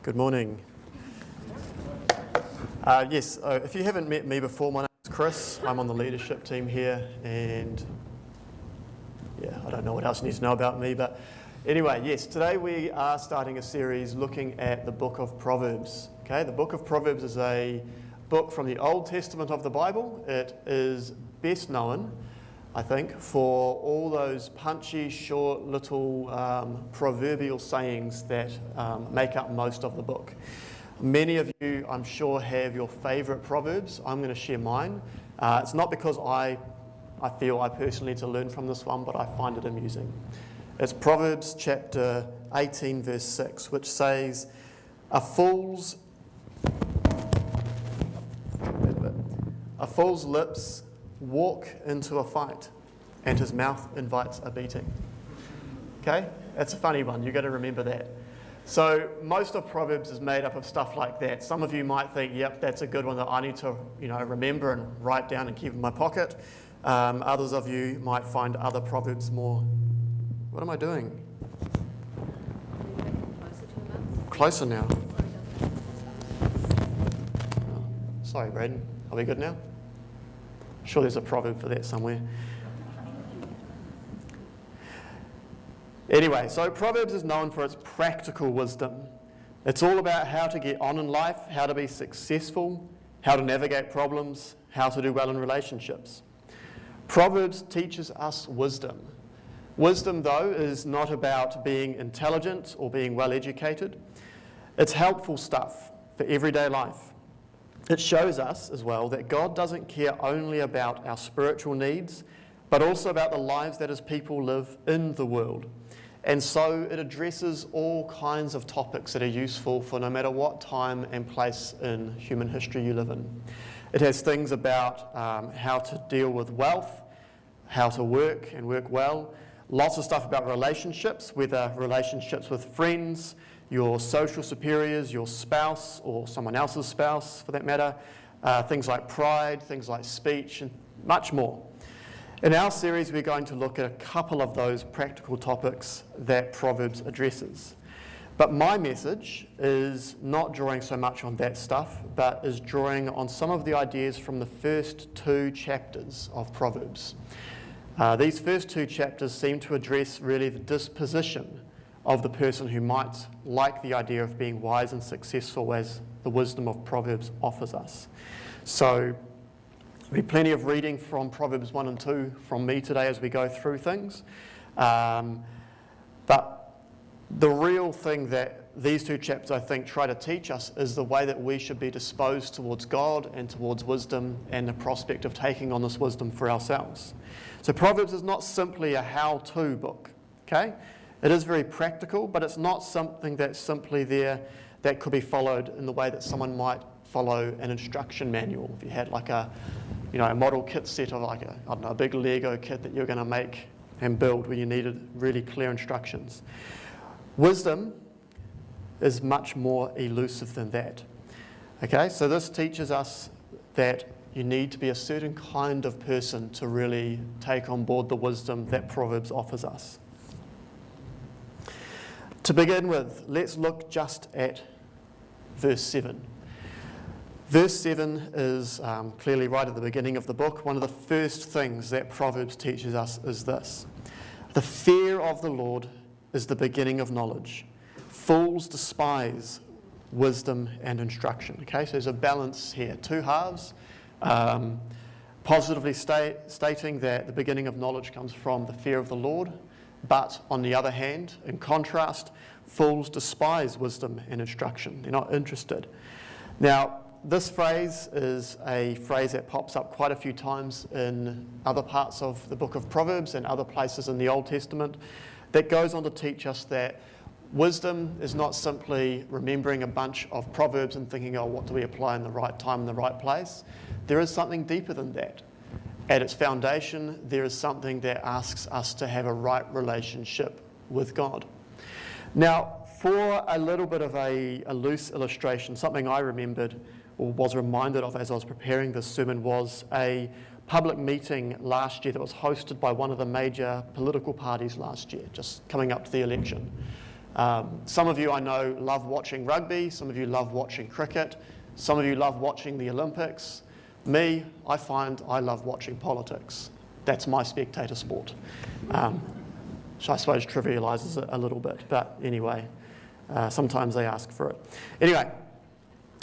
Good morning. If you haven't met me before, my name is Chris. I'm on the leadership team here, and I don't know what else you need to know about me, but anyway, yes, today we are starting a series looking at the book of Proverbs. Okay, the book of Proverbs is a book from the Old Testament of the Bible. It is best known, I think, for all those punchy, short, little proverbial sayings that make up most of the book. Many of you, I'm sure, have your favourite proverbs. I'm going to share mine. It's not because I feel I personally need to learn from this one, but I find it amusing. It's Proverbs chapter 18, verse 6, which says, A fool's lips walk into a fight, and his mouth invites a beating. Okay? That's a funny one. You've got to remember that. So most of Proverbs is made up of stuff like that. Some of you might think, yep, that's a good one that I need to remember and write down and keep in my pocket. Others of you might find other Proverbs more... What am I doing? Closer now. Sorry, Braden. Are we good now? I'm sure there's a proverb for that somewhere. Anyway, so Proverbs is known for its practical wisdom. It's all about how to get on in life, how to be successful, how to navigate problems, how to do well in relationships. Proverbs teaches us wisdom. Wisdom, though, is not about being intelligent or being well educated. It's helpful stuff for everyday life. It shows us as well that God doesn't care only about our spiritual needs, but also about the lives that his people live in the world. And so it addresses all kinds of topics that are useful for no matter what time and place in human history you live in. It has things about how to deal with wealth, how to work and work well, lots of stuff about relationships, whether relationships with friends, your social superiors, your spouse, or someone else's spouse for that matter, things like pride, things like speech, and much more. In our series, we're going to look at a couple of those practical topics that Proverbs addresses. But my message is not drawing so much on that stuff, but is drawing on some of the ideas from the first two chapters of Proverbs. These first two chapters seem to address really the disposition of the person who might like the idea of being wise and successful as the wisdom of Proverbs offers us. So there'll be plenty of reading from Proverbs 1 and 2 from me today as we go through things. But the real thing that these two chapters, I think, try to teach us is the way that we should be disposed towards God and towards wisdom and the prospect of taking on this wisdom for ourselves. So Proverbs is not simply a how-to book, okay? It is very practical, but it's not something that's simply there that could be followed in the way that someone might follow an instruction manual. If you had like a model kit set of like a big Lego kit that you're going to make and build where you needed really clear instructions. Wisdom is much more elusive than that. Okay, so this teaches us that you need to be a certain kind of person to really take on board the wisdom that Proverbs offers us. To begin with, let's look just at verse 7. Verse 7 is clearly right at the beginning of the book. One of the first things that Proverbs teaches us is this. The fear of the Lord is the beginning of knowledge. Fools despise wisdom and instruction. Okay, so there's a balance here, two halves. Positively stating that the beginning of knowledge comes from the fear of the Lord, but on the other hand, in contrast, fools despise wisdom and instruction. They're not interested. Now, this phrase is a phrase that pops up quite a few times in other parts of the book of Proverbs and other places in the Old Testament that goes on to teach us that wisdom is not simply remembering a bunch of proverbs and thinking, oh, what do we apply in the right time in the right place? There is something deeper than that. At its foundation, there is something that asks us to have a right relationship with God. Now, for a little bit of a loose illustration, something I remembered or was reminded of as I was preparing this sermon was a public meeting last year that was hosted by one of the major political parties last year, just coming up to the election. Some of you I know love watching rugby, some of you love watching cricket, some of you love watching the Olympics. Me, I find I love watching politics. That's my spectator sport. Which I suppose trivialises it a little bit, but anyway, sometimes they ask for it. Anyway,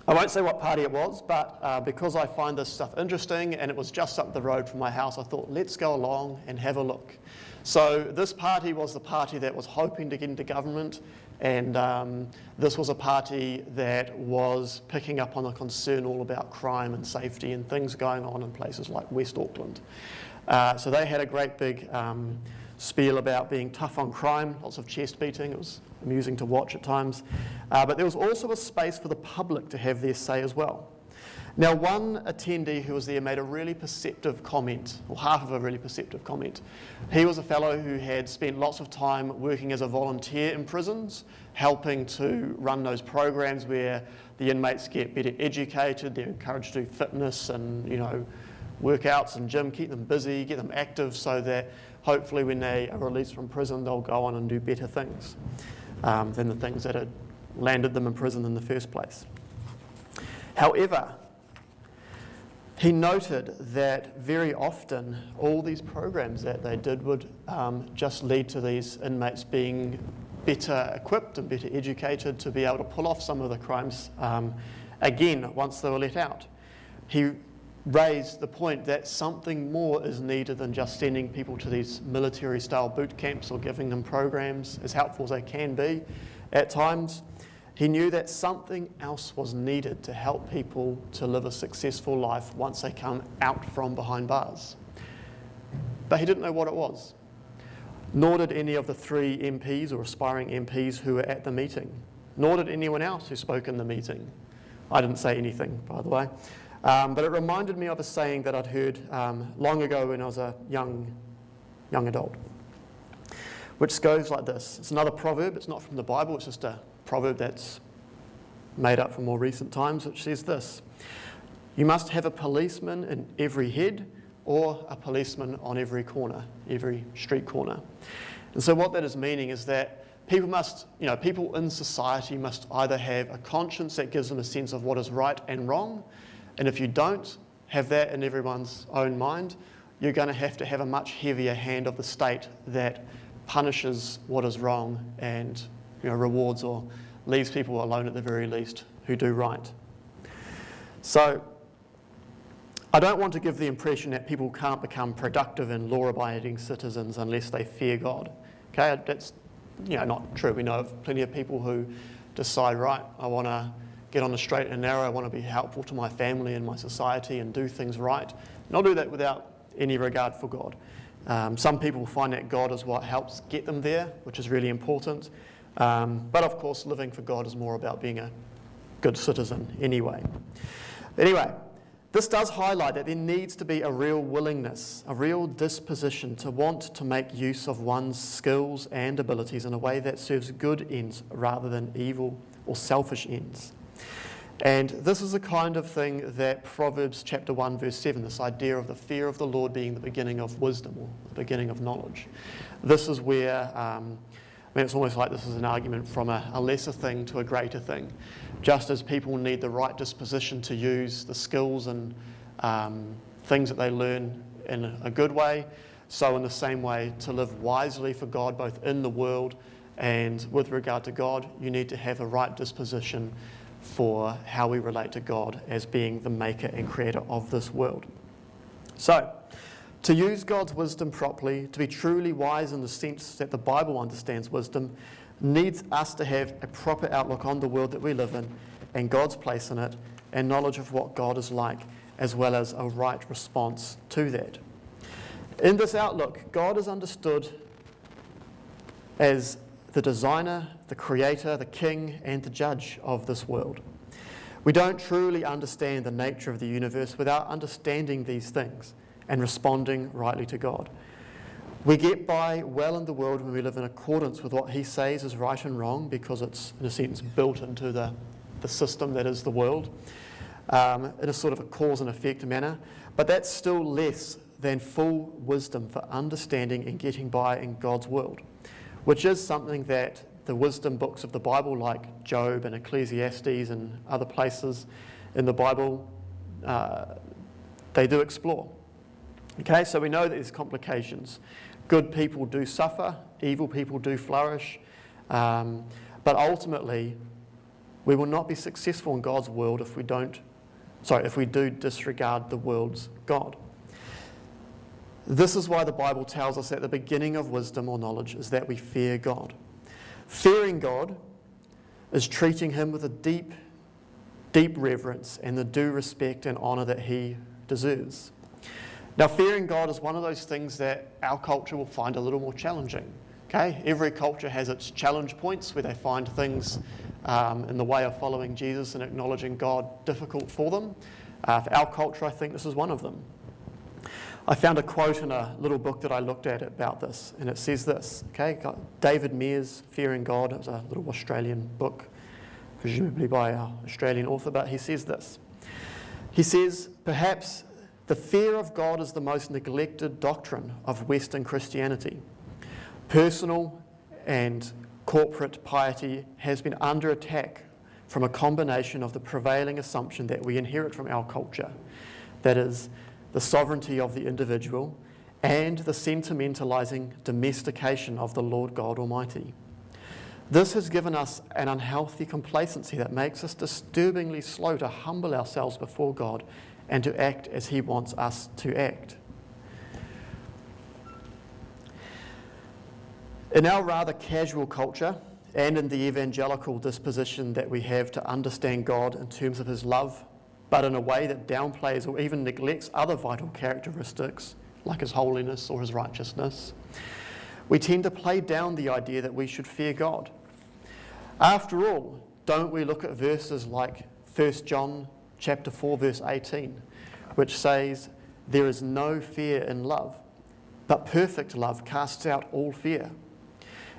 I won't say what party it was, but because I find this stuff interesting and it was just up the road from my house, I thought, let's go along and have a look. So this party was the party that was hoping to get into government, and this was a party that was picking up on a concern all about crime and safety and things going on in places like West Auckland. So they had a great big spiel about being tough on crime, lots of chest beating. It was amusing to watch at times. But there was also a space for the public to have their say as well. Now, one attendee who was there made a really perceptive comment, or half of a really perceptive comment. He was a fellow who had spent lots of time working as a volunteer in prisons, helping to run those programs where the inmates get better educated, they're encouraged to do fitness and, workouts and gym, keep them busy, get them active so that hopefully when they are released from prison, they'll go on and do better things than the things that had landed them in prison in the first place. However, he noted that very often all these programs that they did would just lead to these inmates being better equipped and better educated to be able to pull off some of the crimes again once they were let out. He raised the point that something more is needed than just sending people to these military-style boot camps or giving them programs, as helpful as they can be at times. He knew that something else was needed to help people to live a successful life once they come out from behind bars. But he didn't know what it was. Nor did any of the 3 MPs or aspiring MPs who were at the meeting. Nor did anyone else who spoke in the meeting. I didn't say anything, by the way. But it reminded me of a saying that I'd heard long ago when I was a young adult, which goes like this. It's another proverb. It's not from the Bible. It's just a proverb that's made up from more recent times, which says this: you must have a policeman in every head or a policeman on every corner, every street corner. And so what that is meaning is that people in society must either have a conscience that gives them a sense of what is right and wrong, and if you don't have that in everyone's own mind, you're going to have a much heavier hand of the state that punishes what is wrong and rewards or leaves people alone at the very least who do right. So I don't want to give the impression that people can't become productive and law-abiding citizens unless they fear God. Okay, that's not true. We know of plenty of people who decide, right, I want to get on the straight and narrow, I want to be helpful to my family and my society and do things right. And I'll do that without any regard for God. Some people find that God is what helps get them there, which is really important. But of course, living for God is more about being a good citizen anyway. Anyway, this does highlight that there needs to be a real willingness, a real disposition to want to make use of one's skills and abilities in a way that serves good ends rather than evil or selfish ends. And this is the kind of thing that Proverbs chapter 1 verse 7, this idea of the fear of the Lord being the beginning of wisdom or the beginning of knowledge. This is where, it's almost like this is an argument from a lesser thing to a greater thing. Just as people need the right disposition to use the skills and things that they learn in a good way, so in the same way to live wisely for God both in the world and with regard to God, you need to have a right disposition for how we relate to God as being the maker and creator of this world. So, to use God's wisdom properly, to be truly wise in the sense that the Bible understands wisdom, needs us to have a proper outlook on the world that we live in and God's place in it, and knowledge of what God is like, as well as a right response to that. In this outlook, God is understood as the designer, the creator, the king, and the judge of this world. We don't truly understand the nature of the universe without understanding these things and responding rightly to God. We get by well in the world when we live in accordance with what he says is right and wrong, because it's, in a sense, built into the system that is the world, in a sort of a cause and effect manner. But that's still less than full wisdom for understanding and getting by in God's world, which is something that the wisdom books of the Bible, like Job and Ecclesiastes and other places in the Bible, they do explore. Okay, so we know that there's complications. Good people do suffer, evil people do flourish, but ultimately we will not be successful in God's world if we do disregard the world's God. This is why the Bible tells us that the beginning of wisdom or knowledge is that we fear God. Fearing God is treating him with a deep, deep reverence and the due respect and honour that he deserves. Now, fearing God is one of those things that our culture will find a little more challenging. Okay? Every culture has its challenge points where they find things in the way of following Jesus and acknowledging God difficult for them. For our culture, I think this is one of them. I found a quote in a little book that I looked at about this, and it says this, okay? David Mears, Fearing God. It was a little Australian book, presumably by an Australian author, but he says this. He says, perhaps the fear of God is the most neglected doctrine of Western Christianity. Personal and corporate piety has been under attack from a combination of the prevailing assumption that we inherit from our culture, that is, the sovereignty of the individual, and the sentimentalizing domestication of the Lord God Almighty. This has given us an unhealthy complacency that makes us disturbingly slow to humble ourselves before God and to act as he wants us to act. In our rather casual culture, and in the evangelical disposition that we have to understand God in terms of his love, but in a way that downplays or even neglects other vital characteristics, like his holiness or his righteousness, we tend to play down the idea that we should fear God. After all, don't we look at verses like 1 John chapter 4, verse 18, which says, there is no fear in love, but perfect love casts out all fear.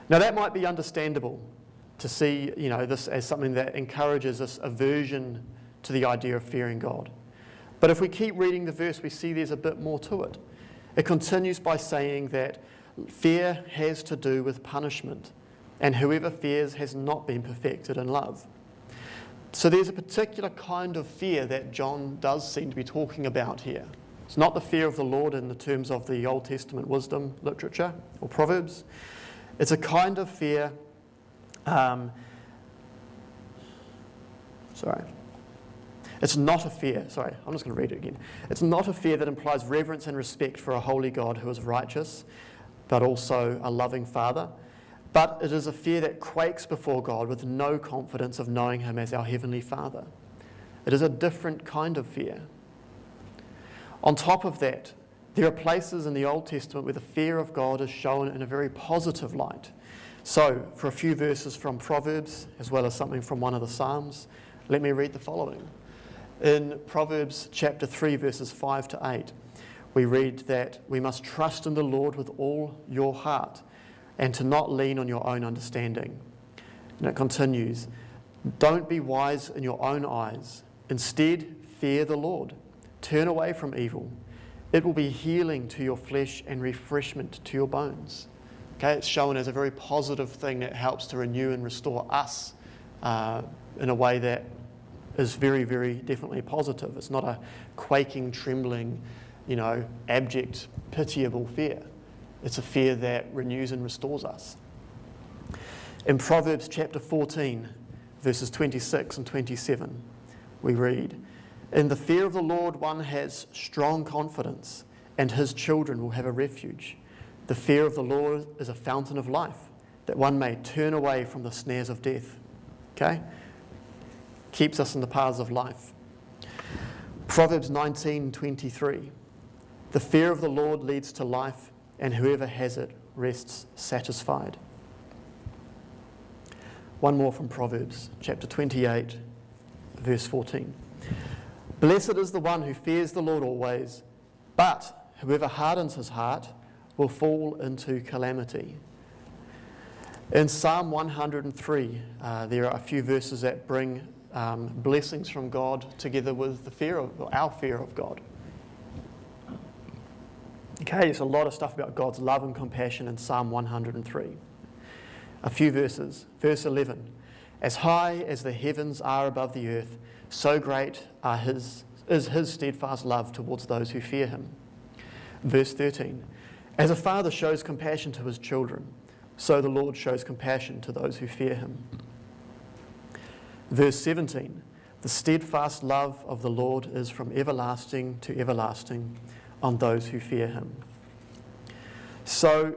Now that might be understandable to see, this as something that encourages this aversion to the idea of fearing God. But if we keep reading the verse, we see there's a bit more to it. It continues by saying that fear has to do with punishment, and whoever fears has not been perfected in love. So there's a particular kind of fear that John does seem to be talking about here. It's not the fear of the Lord in the terms of the Old Testament wisdom literature or Proverbs. It's a kind of fear, It's not a fear, I'm just going to read it again. It's not a fear that implies reverence and respect for a holy God who is righteous, but also a loving Father. But it is a fear that quakes before God with no confidence of knowing him as our Heavenly Father. It is a different kind of fear. On top of that, there are places in the Old Testament where the fear of God is shown in a very positive light. So, for a few verses from Proverbs, as well as something from one of the Psalms, let me read the following. In Proverbs chapter 3, verses 5 to 8, we read that we must trust in the Lord with all your heart and to not lean on your own understanding. And it continues, don't be wise in your own eyes. Instead, fear the Lord. Turn away from evil. It will be healing to your flesh and refreshment to your bones. Okay, it's shown as a very positive thing that helps to renew and restore us in a way that is very, very definitely positive. It's not a quaking, trembling, abject, pitiable fear. It's a fear that renews and restores us. In Proverbs chapter 14, verses 26 and 27, we read, in the fear of the Lord one has strong confidence, and his children will have a refuge. The fear of the Lord is a fountain of life, that one may turn away from the snares of death. Okay? Keeps us in the paths of life. Proverbs 19:23. The fear of the Lord leads to life, and whoever has it rests satisfied. One more from Proverbs, chapter 28, verse 14. Blessed is the one who fears the Lord always, but whoever hardens his heart will fall into calamity. In Psalm 103, there are a few verses that bring blessings from God together with our fear of God. Okay, there's a lot of stuff about God's love and compassion in Psalm 103. A few verses. Verse 11. As high as the heavens are above the earth, so great is his steadfast love towards those who fear him. Verse 13. As a father shows compassion to his children, so the Lord shows compassion to those who fear him. Verse 17. The steadfast love of the Lord is from everlasting to everlasting on those who fear him. So,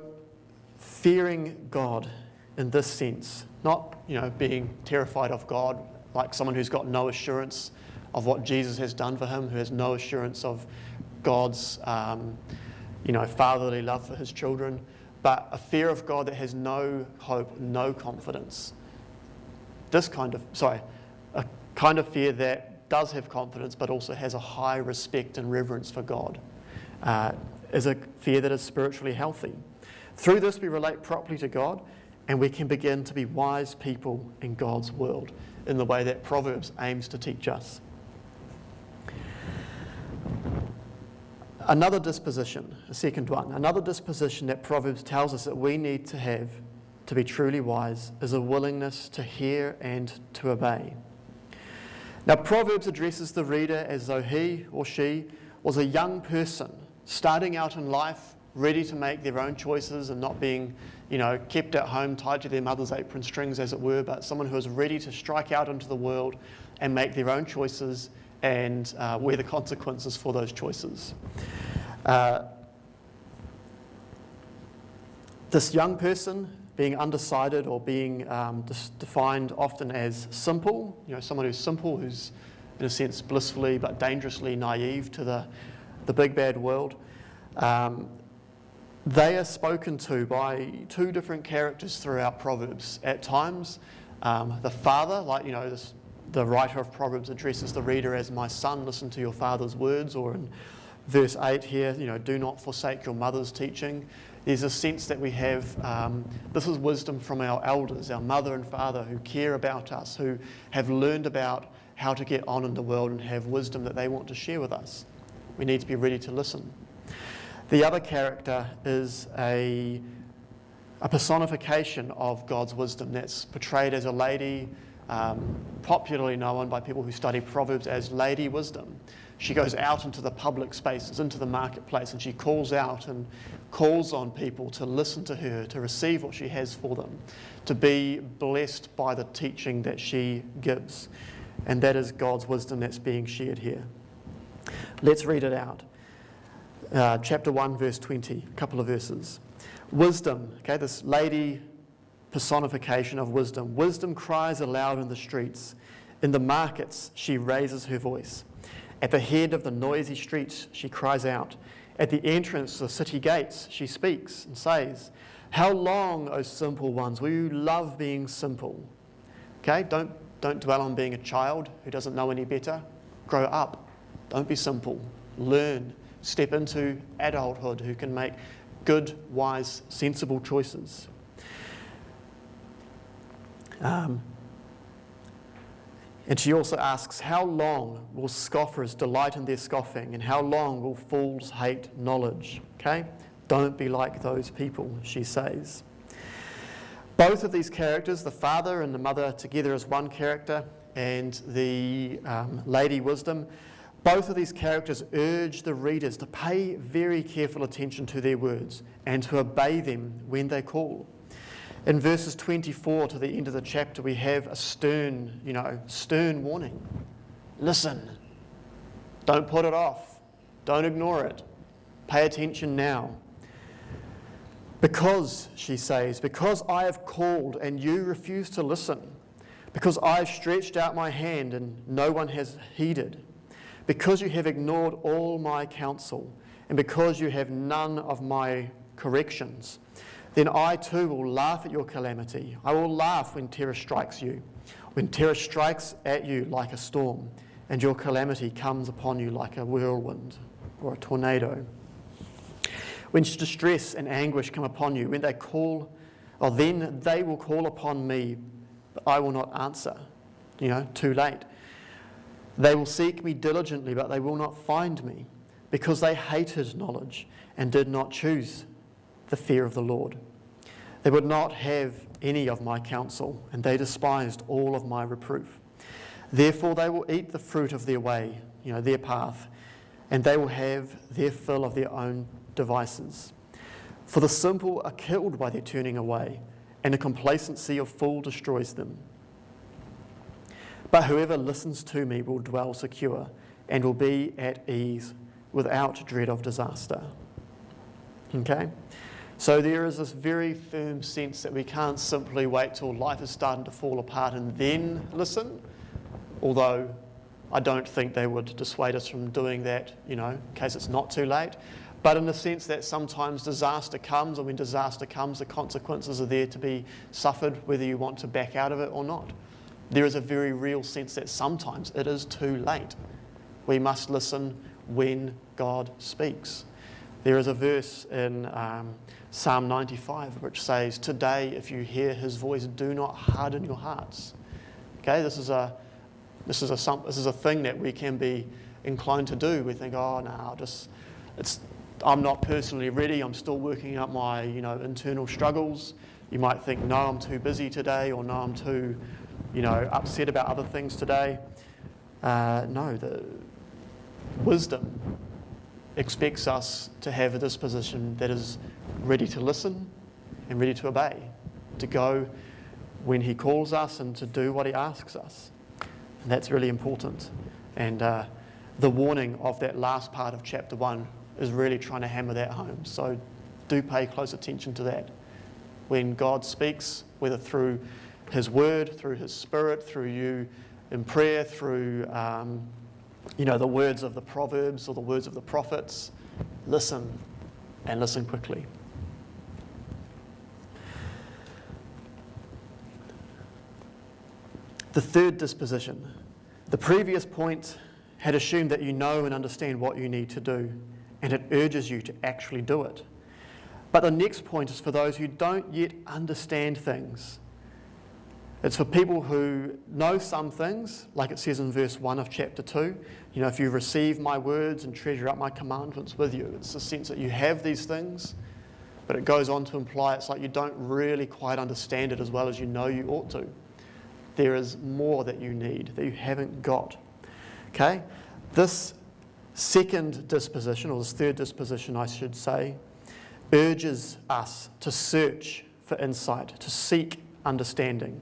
fearing God in this sense, not being terrified of God like someone who's got no assurance of what Jesus has done for him, who has no assurance of God's fatherly love for his children, but a fear of God that has no hope, no confidence. A kind of fear that does have confidence but also has a high respect and reverence for God, is a fear that is spiritually healthy. Through this we relate properly to God, and we can begin to be wise people in God's world in the way that Proverbs aims to teach us. Another disposition, a second one, another disposition that Proverbs tells us that we need to have to be truly wise is a willingness to hear and to obey. Now, Proverbs addresses the reader as though he or she was a young person starting out in life, ready to make their own choices and not being, kept at home tied to their mother's apron strings, as it were, but someone who is ready to strike out into the world and make their own choices and wear the consequences for those choices. This young person being undecided or being defined often as simple, someone who's simple, who's in a sense blissfully but dangerously naive to the big bad world. They are spoken to by two different characters throughout Proverbs. At times, the father, the writer of Proverbs addresses the reader as, "My son, listen to your father's words," or in verse 8 here, "Do not forsake your mother's teaching." There's a sense that we have, this is wisdom from our elders, our mother and father, who care about us, who have learned about how to get on in the world and have wisdom that they want to share with us. We need to be ready to listen. The other character is a personification of God's wisdom that's portrayed as a lady, popularly known by people who study Proverbs as Lady Wisdom. She goes out into the public spaces, into the marketplace, and she calls out and calls on people to listen to her, to receive what she has for them, to be blessed by the teaching that she gives. And that is God's wisdom that's being shared here. Let's read it out. Chapter 1, verse 20, a couple of verses. Wisdom, this lady personification of wisdom. Wisdom cries aloud in the streets. In the markets, she raises her voice. At the head of the noisy streets, she cries out. At the entrance of the city gates, she speaks and says, "How long, O simple ones, will you love being simple?" Don't dwell on being a child who doesn't know any better. Grow up. Don't be simple. Learn. Step into adulthood who can make good, wise, sensible choices. And she also asks, how long will scoffers delight in their scoffing, and how long will fools hate knowledge? Don't be like those people, she says. Both of these characters, the father and the mother together as one character, and the Lady Wisdom, both of these characters urge the readers to pay very careful attention to their words and to obey them when they call. In verses 24 to the end of the chapter, we have a stern warning. Listen. Don't put it off. Don't ignore it. Pay attention now. Because, she says, because I have called and you refuse to listen, because I have stretched out my hand and no one has heeded, because you have ignored all my counsel, and because you have none of my corrections, then I too will laugh at your calamity. I will laugh when terror strikes you, when terror strikes at you like a storm, and your calamity comes upon you like a whirlwind or a tornado. When distress and anguish come upon you, then they will call upon me, but I will not answer. Too late. They will seek me diligently, but they will not find me, because they hated knowledge and did not choose the fear of the Lord. They would not have any of my counsel, and they despised all of my reproof. Therefore they will eat the fruit of their way, their path, and they will have their fill of their own devices. For the simple are killed by their turning away, and the complacency of fool destroys them. But whoever listens to me will dwell secure, and will be at ease without dread of disaster. Okay? So there is this very firm sense that we can't simply wait till life is starting to fall apart and then listen, although I don't think they would dissuade us from doing that, in case it's not too late. But in the sense that sometimes disaster comes, and when disaster comes, the consequences are there to be suffered, whether you want to back out of it or not. There is a very real sense that sometimes it is too late. We must listen when God speaks. There is a verse in Psalm 95 which says, "Today, if you hear his voice, do not harden your hearts." Okay, this is a thing that we can be inclined to do. We think, "Oh no, I'm not personally ready. I'm still working out my internal struggles." You might think, "No, I'm too busy today," or "No, I'm too upset about other things today." No, the wisdom expects us to have a disposition that is ready to listen and ready to obey, to go when he calls us and to do what he asks us. And that's really important. And the warning of that last part of chapter 1 is really trying to hammer that home. So do pay close attention to that. When God speaks, whether through his word, through his spirit, through you in prayer, through the words of the Proverbs or the words of the prophets, listen, and listen quickly. The third disposition. The previous point had assumed that you know and understand what you need to do, and it urges you to actually do it. But the next point is for those who don't yet understand things. It's for people who know some things, like it says in verse 1 of chapter 2. If you receive my words and treasure up my commandments with you. It's the sense that you have these things, but it goes on to imply it's like you don't really quite understand it as well as you know you ought to. There is more that you need, that you haven't got. Okay? This second disposition, or this third disposition I should say, urges us to search for insight, to seek understanding.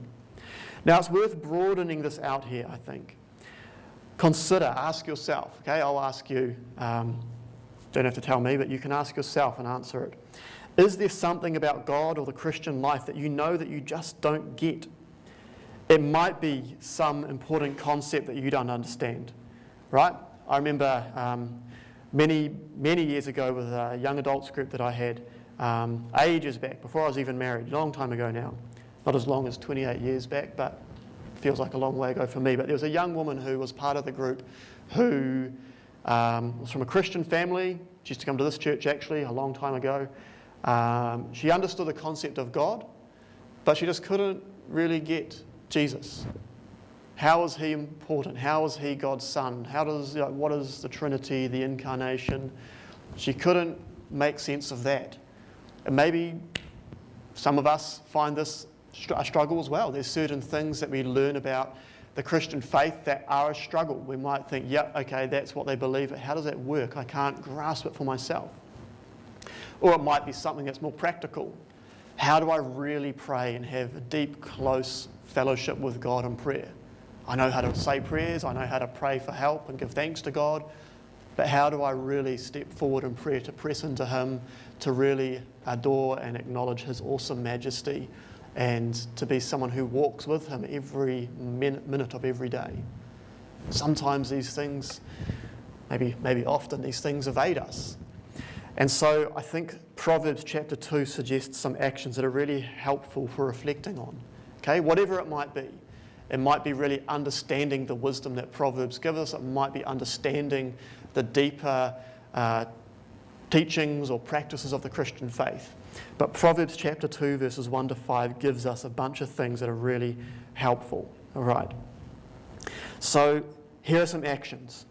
Now, it's worth broadening this out here, I think. Ask yourself, okay? I'll ask you, don't have to tell me, but you can ask yourself and answer it. Is there something about God or the Christian life that you know that you just don't get? It might be some important concept that you don't understand, right? I remember many years ago with a young adults group that I had ages back, before I was even married, a long time ago now. Not as long as 28 years back, but feels like a long way ago for me. But there was a young woman who was part of the group who was from a Christian family. She used to come to this church actually a long time ago. She understood the concept of God, but she just couldn't really get Jesus. How is he important? How is he God's son? What is the Trinity, the incarnation? She couldn't make sense of that. And maybe some of us find this a struggle as well. There's certain things that we learn about the Christian faith that are a struggle. We might think, okay, that's what they believe, but how does that work? I can't grasp it for myself. Or it might be something that's more practical. How do I really pray and have a deep, close fellowship with God in prayer? I know how to say prayers, I know how to pray for help and give thanks to God, but how do I really step forward in prayer to press into him, to really adore and acknowledge his awesome majesty, and to be someone who walks with him every minute of every day? Sometimes these things, maybe often, these things evade us. And so I think Proverbs chapter 2 suggests some actions that are really helpful for reflecting on. Okay, whatever it might be. It might be really understanding the wisdom that Proverbs give us. It might be understanding the deeper teachings or practices of the Christian faith. But Proverbs chapter 2 verses 1 to 5 gives us a bunch of things that are really helpful. All right. So here are some actions.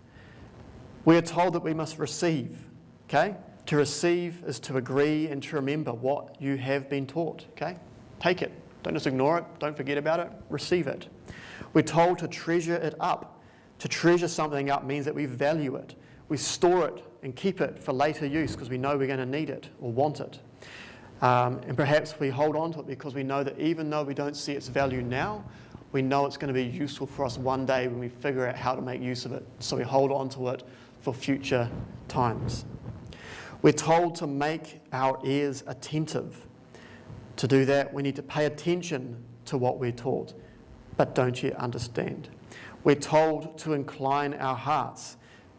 We are told that we must receive. Okay? To receive is to agree and to remember what you have been taught. Okay? Take it. Don't just ignore it. Don't forget about it. Receive it. We're told to treasure it up. To treasure something up means that we value it. We store it and keep it for later use because we know we're going to need it or want it. And perhaps we hold on to it because we know that even though we don't see its value now, we know it's going to be useful for us one day when we figure out how to make use of it. So we hold on to it for future times. We're told to make our ears attentive. To do that, we need to pay attention to what we're taught, but don't yet understand. We're told to incline our hearts,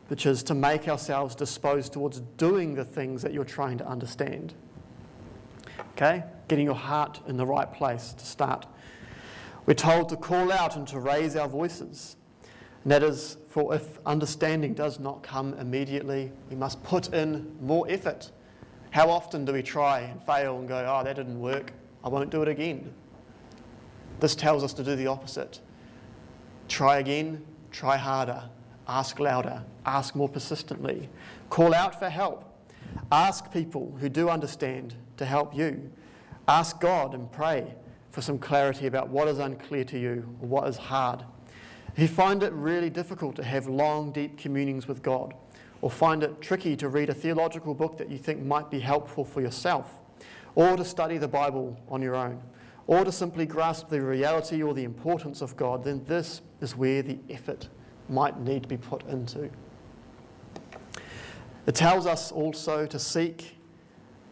which is to make ourselves disposed towards doing the things that you're trying to understand. Okay? Getting your heart in the right place to start. We're told to call out and to raise our voices. And that is, for if understanding does not come immediately, we must put in more effort. How often do we try and fail and go, oh, that didn't work, I won't do it again? This tells us to do the opposite. Try again, try harder, ask louder, ask more persistently. Call out for help. Ask people who do understand to help you. Ask God and pray for some clarity about what is unclear to you or what is hard. If you find it really difficult to have long, deep communings with God, or find it tricky to read a theological book that you think might be helpful for yourself, or to study the Bible on your own, or to simply grasp the reality or the importance of God, then this is where the effort might need to be put into. It tells us also to seek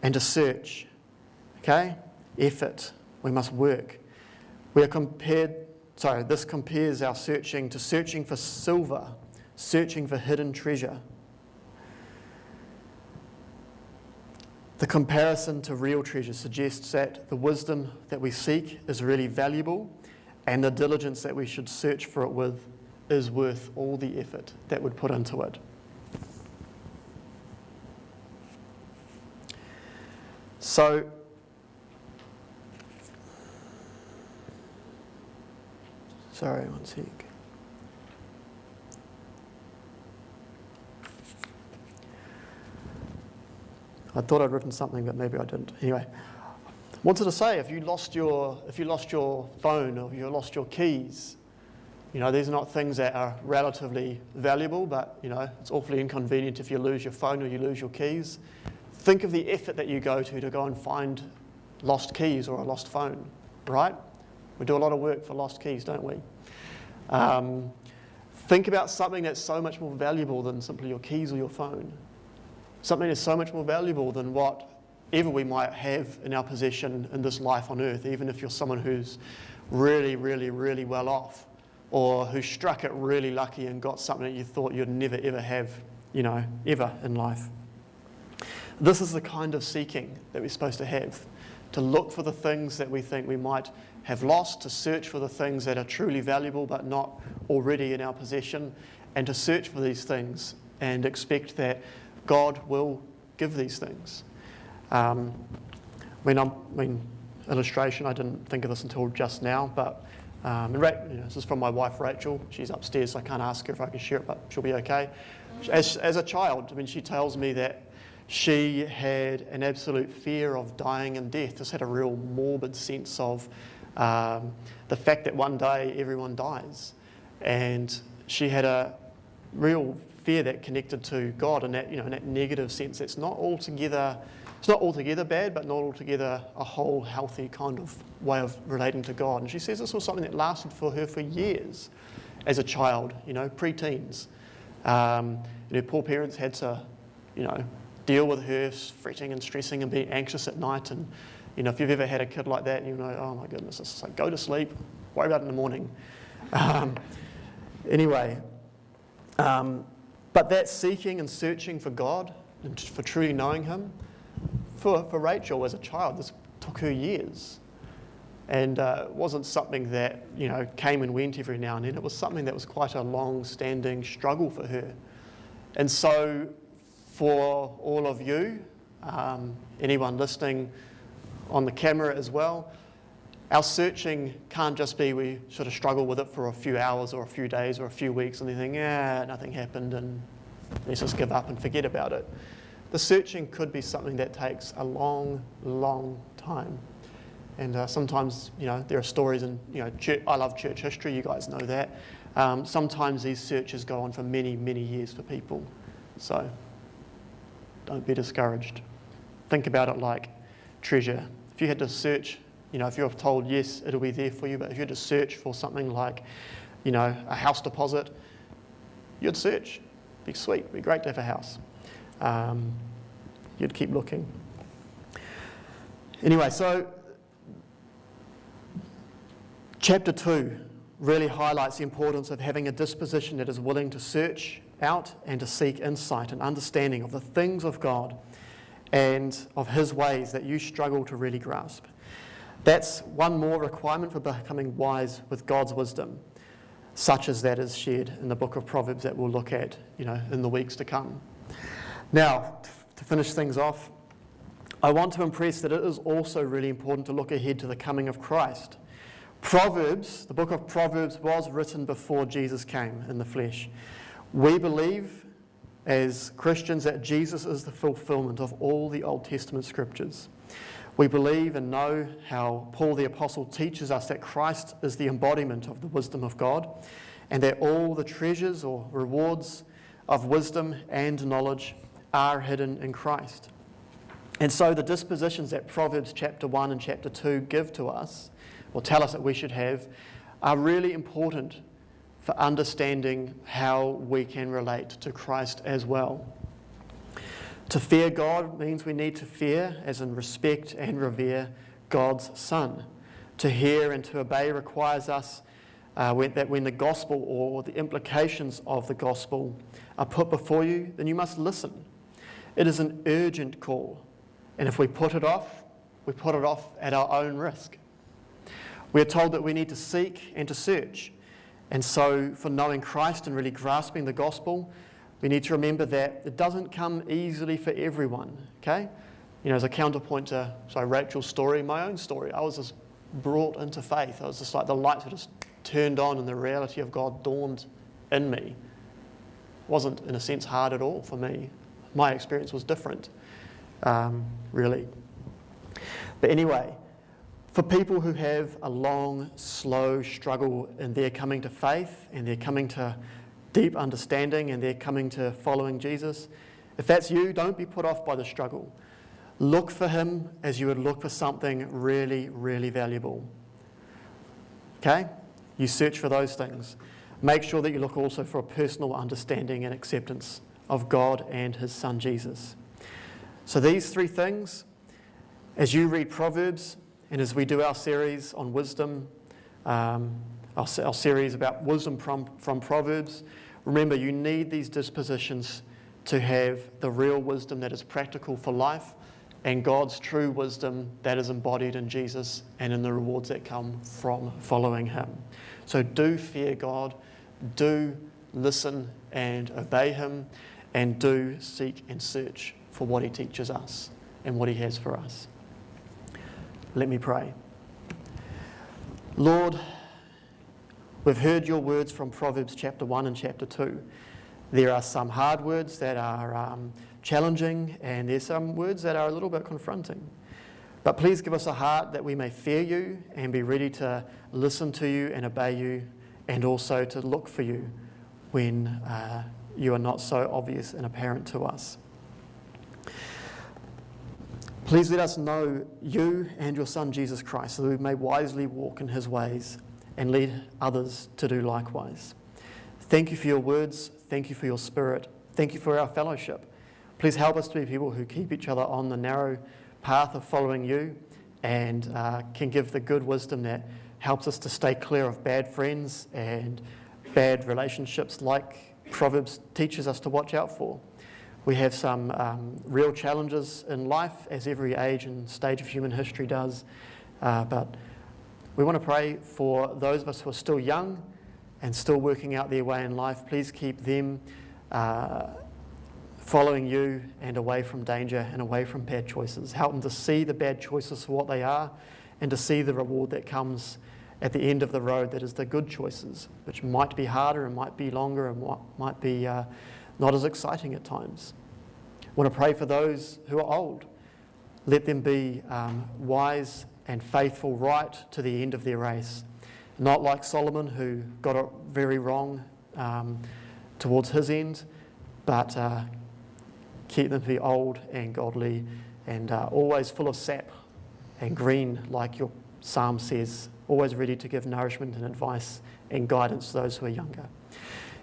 and to search. Okay? Effort. We must work. This compares our searching to searching for silver, searching for hidden treasure. The comparison to real treasure suggests that the wisdom that we seek is really valuable, and the diligence that we should search for it with is worth all the effort that would put into it. So, sorry, one sec. I thought I'd written something, but maybe I didn't. Anyway, wanted to say, if you lost your phone or if you lost your keys, these are not things that are relatively valuable, but it's awfully inconvenient if you lose your phone or you lose your keys. Think of the effort that you go to go and find lost keys or a lost phone, right? We do a lot of work for lost keys, don't we? Think about something that's so much more valuable than simply your keys or your phone. Something that's so much more valuable than whatever we might have in our possession in this life on earth, even if you're someone who's really, really, really well off, or who struck it really lucky and got something that you thought you'd never, ever have, ever in life. This is the kind of seeking that we're supposed to have, to look for the things that we think we might have lost, to search for the things that are truly valuable but not already in our possession, and to search for these things and expect that God will give these things. Illustration, I didn't think of this until just now, but this is from my wife Rachel. She's upstairs, so I can't ask her if I can share it, but she'll be okay. As a child, she tells me that she had an absolute fear of dying and death. Just had a real morbid sense of the fact that one day everyone dies. And she had a real fear that connected to God in that, in that negative sense. It's not altogether bad, but not altogether a whole healthy kind of way of relating to God. And she says this was something that lasted for her for years as a child, pre-teens. Her poor parents had to, deal with her fretting and stressing and being anxious at night. And, if you've ever had a kid like that, oh my goodness, it's like, go to sleep, worry about it in the morning. But that seeking and searching for God and for truly knowing Him, for Rachel as a child, this took her years. And it wasn't something that, came and went every now and then. It was something that was quite a long-standing struggle for her. And so for all of you, anyone listening on the camera as well, our searching can't just be we sort of struggle with it for a few hours or a few days or a few weeks and then think, nothing happened and let's just give up and forget about it. The searching could be something that takes a long, long time. And sometimes, there are stories in, I love church history, you guys know that. Sometimes these searches go on for many, many years for people. So don't be discouraged. Think about it like treasure. If you had to search, if you're told yes, it'll be there for you, but if you had to search for something like, a house deposit, you'd search. It'd be sweet, it'd be great to have a house. You'd keep looking. Anyway, so chapter 2 really highlights the importance of having a disposition that is willing to search out and to seek insight and understanding of the things of God and of His ways that you struggle to really grasp. That's one more requirement for becoming wise with God's wisdom, such as that is shared in the book of Proverbs that we'll look at, in the weeks to come. Now, to finish things off, I want to impress that it is also really important to look ahead to the coming of Christ. Proverbs, the book of Proverbs, was written before Jesus came in the flesh. We believe as Christians that Jesus is the fulfillment of all the Old Testament scriptures. We believe and know how Paul the Apostle teaches us that Christ is the embodiment of the wisdom of God, and that all the treasures or rewards of wisdom and knowledge are hidden in Christ. And so the dispositions that Proverbs chapter 1 and chapter 2 give to us, or tell us that we should have, are really important for understanding how we can relate to Christ as well. To fear God means we need to fear, as in respect and revere, God's Son. To hear and to obey requires us that when the gospel or the implications of the gospel are put before you, then you must listen. It is an urgent call, and if we put it off at our own risk. We are told that we need to seek and to search. And so for knowing Christ and really grasping the gospel, we need to remember that it doesn't come easily for everyone, okay? As a counterpoint to Rachel's story, my own story, I was just brought into faith. I was just like the lights were just turned on and the reality of God dawned in me. It wasn't, in a sense, hard at all for me. My experience was different, really. But anyway, for people who have a long, slow struggle in their coming to faith and their coming to deep understanding and their coming to following Jesus, if that's you, don't be put off by the struggle. Look for Him as you would look for something really, really valuable. Okay? You search for those things. Make sure that you look also for a personal understanding and acceptance of God and His Son Jesus. So these three things, as you read Proverbs, and as we do our series on wisdom, our series about wisdom from Proverbs, remember you need these dispositions to have the real wisdom that is practical for life and God's true wisdom that is embodied in Jesus and in the rewards that come from following Him. So do fear God, do listen and obey Him, and do seek and search for what He teaches us and what He has for us. Let me pray. Lord, we've heard your words from Proverbs chapter 1 and chapter 2. There are some hard words that are challenging, and there's some words that are a little bit confronting. But please give us a heart that we may fear you and be ready to listen to you and obey you, and also to look for you when you are not so obvious and apparent to us. Please let us know you and your Son Jesus Christ, so that we may wisely walk in His ways and lead others to do likewise. Thank you for your words. Thank you for your Spirit. Thank you for our fellowship. Please help us to be people who keep each other on the narrow path of following you and can give the good wisdom that helps us to stay clear of bad friends and bad relationships like Proverbs teaches us to watch out for. We have some real challenges in life, as every age and stage of human history does, but we want to pray for those of us who are still young and still working out their way in life. Please keep them following you and away from danger and away from bad choices. Help them to see the bad choices for what they are and to see the reward that comes at the end of the road, that is the good choices, which might be harder and might be longer and might be not as exciting at times. I want to pray for those who are old. Let them be wise and faithful right to the end of their race. Not like Solomon, who got it very wrong towards his end, but keep them to be old and godly and always full of sap and green, like your psalm says, always ready to give nourishment and advice and guidance to those who are younger.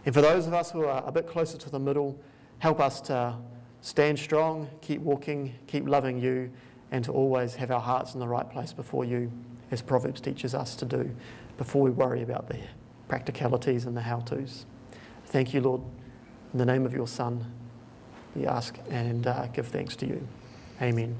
And for those of us who are a bit closer to the middle, help us to stand strong, keep walking, keep loving you, and to always have our hearts in the right place before you, as Proverbs teaches us to do, before we worry about the practicalities and the how-tos. Thank you, Lord. In the name of your Son, we ask and give thanks to you. Amen.